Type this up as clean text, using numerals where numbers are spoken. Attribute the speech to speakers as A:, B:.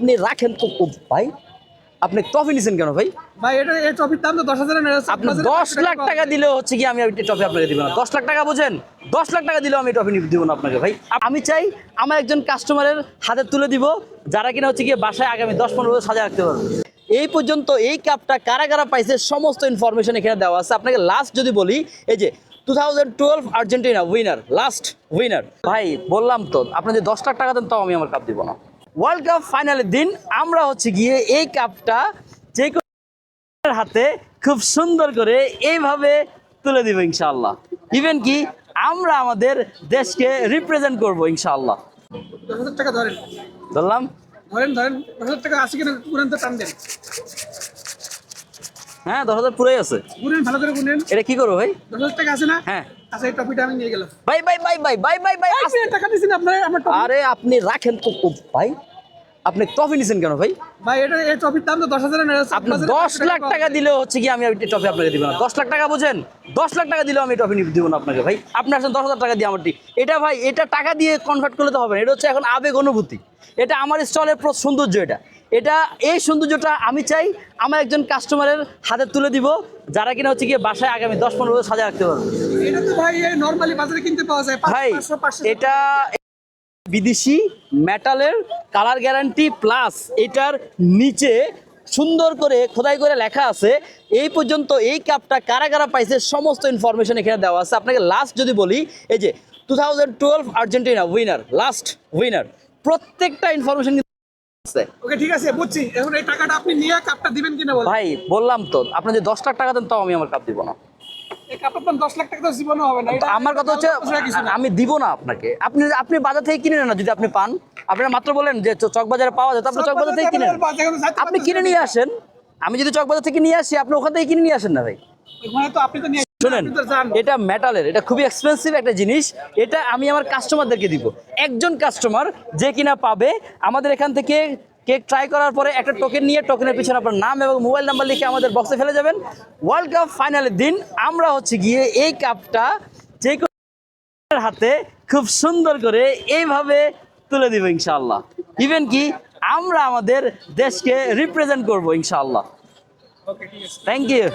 A: আপনি রাখেন তো ভাই, আপনি ট্রফি নিছেন কেন ভাই?
B: ভাই এটা এই ট্রফির দাম তো 10,000 টাকা।
A: আপনি 10 লাখ টাকা দিলেও হচ্ছে কি আমি ট্রফি আপনাকে দিব না। 10 লাখ টাকা বোঝেন, 10 লাখ টাকা দিলেও আমি ট্রফি দিব না আপনাকে ভাই। আমি চাই আমার একজন কাস্টমারের হাতে তুলে দিব, যারা কিনা হচ্ছে গিয়ে বাসায় আগামী 10-15 বছর সাজা রাখতে পারবে। এই পর্যন্ত এই কাপটা কারা কারা পাইছে সমস্ত ইনফরমেশন এখানে দেওয়া আছে। আপনাকে লাস্ট যদি বলি, এই যে 2012 আর্জেন্টিনা উইনার, লাস্ট উইনার ভাই। বললাম তো আপনি যে 10 লাখ টাকা দেন তাও আমি আমার কাপ দিব না। ওয়ার্ল্ড কাপ ফাইনালের দিন আমরা হচ্ছে গিয়ে এই কাপটা যে হাতে খুব সুন্দর করে এইভাবে তুলে দিব ইনশাআল্লাহ। ইভেন কি আমরা আমাদের দেশকে রিপ্রেজেন্ট করব ইনশাআল্লাহ।
B: 10,000 টাকা ধরেন,
A: ধরলাম,
B: ধরেন 10,000 টাকা আছে কিনা গুনেন তো, টান দেন।
A: হ্যাঁ 10,000 পুরাই আছে।
B: গুনেন, ভালো করে গুনেন।
A: এটা কি করবো ভাই?
B: 10,000 টাকা আছে না?
A: হ্যাঁ।
B: আচ্ছা এই ট্রফিটা আমি নিয়ে গেলাম।
A: ভাই ভাই ভাই ভাই ভাই ভাই ভাই
B: আপনি টাকা দিছেন আপনার আমার ট্রফি।
A: আরে আপনি রাখেন তো ভাই, আপনি ট্রফি নিছেন কেন ভাই?
B: ভাই এটা এই ট্রফির দাম তো 10,000 টাকা।
A: আপনি 10 লাখ টাকা দিলেও হচ্ছে কি আমি ট্রফি আপনাকে দিব না। 10 লাখ টাকা বোঝেন, 10 লাখ টাকা দিলেও আমি ট্রফি দিব না আপনাকে ভাই। আপনি আসেন 10,000 টাকা দিয়ে আমারটি। এটা ভাই, এটা টাকা দিয়ে কনভার্ট করলে তো হবে না। এটা হচ্ছে এখন আবেগ অনুভূতি। এটা আমার স্টলের সৌন্দর্য। এটা এই সৌন্দর্যটা আমি চাই আমার একজন কাস্টমারের হাতে তুলে দিব, যারা কিনা হচ্ছে গিয়ে বাসায় আগামী 10-15 বছর সাজা রাখতে পারবে।
B: এটা তো ভাই এই নরমালি বাজারে কিনতে পাওয়া যায়
A: ভাই
B: 500
A: এটা বিদেশি মেটালের কালার গ্যারান্টি প্লাস এটার নিচে সুন্দর করে খোদাই করে লেখা আছে। এই পর্যন্ত এই কাপটা কারা কারা পাইছে সমস্ত ইনফরমেশন এখানে দেওয়া আছে। আপনাকে লাস্ট যদি বলি, এই যে 2012 আর্জেন্টিনা উইনার, লাস্ট উইনার, প্রত্যেকটা ইনফরমেশন আছে।
B: ওকে ঠিক আছে, বুঝছি। এখন এই টাকাটা আপনি নিয়ে কাপটা দিবেন কিনা বলেন।
A: ভাই বললাম তো আপনি যে 10 লাখ টাকা দেন তাও আমি আমার কাপ দিব না।
B: এই কাপের দাম 10 লাখ টাকা তো জীবনও হবে না। এটা
A: আমার কথা হচ্ছে আমি দিব না আপনাকে। আপনি বাজার থেকে কিনে নেন না, যদি আপনি পান। আপনারা মাত্র বলেন যে চকবাজারে পাওয়া যায়, আপনি চকবাজার থেকে কিনে নেন। আপনি কিনে নিয়ে আসেন। আমি যদি চকবাজার থেকে নিয়ে আসি, আপনি ওখান থেকে কিনে নিয়ে আসেন না ভাই।
B: মানে তো আপনি তো নিয়ে
A: শুনেন, এটা মেটালের, এটা খুবই এক্সপেন্সিভ একটা জিনিস। এটা আমি আমার কাস্টমারদেরকে দিব। একজন কাস্টমার যে কিনা পাবে আমাদের এখান থেকে কেক ট্রাই করার পরে একটা টোকেন নিয়ে, টোকেনের পিছনে আপনার নাম এবং মোবাইল নাম্বার লিখে আমাদের বক্সে ফেলে যাবেন। ওয়ার্ল্ড কাপ ফাইনালের দিন আমরা হচ্ছে গিয়ে এই কাপটা যে হাতে খুব সুন্দর করে এইভাবে তুলে দিব ইনশাআল্লাহ। ইভেন কি আমরা আমাদের দেশকে রিপ্রেজেন্ট করব ইনশাআল্লাহ।
B: ওকে ঠিক আছে।
A: Thank you.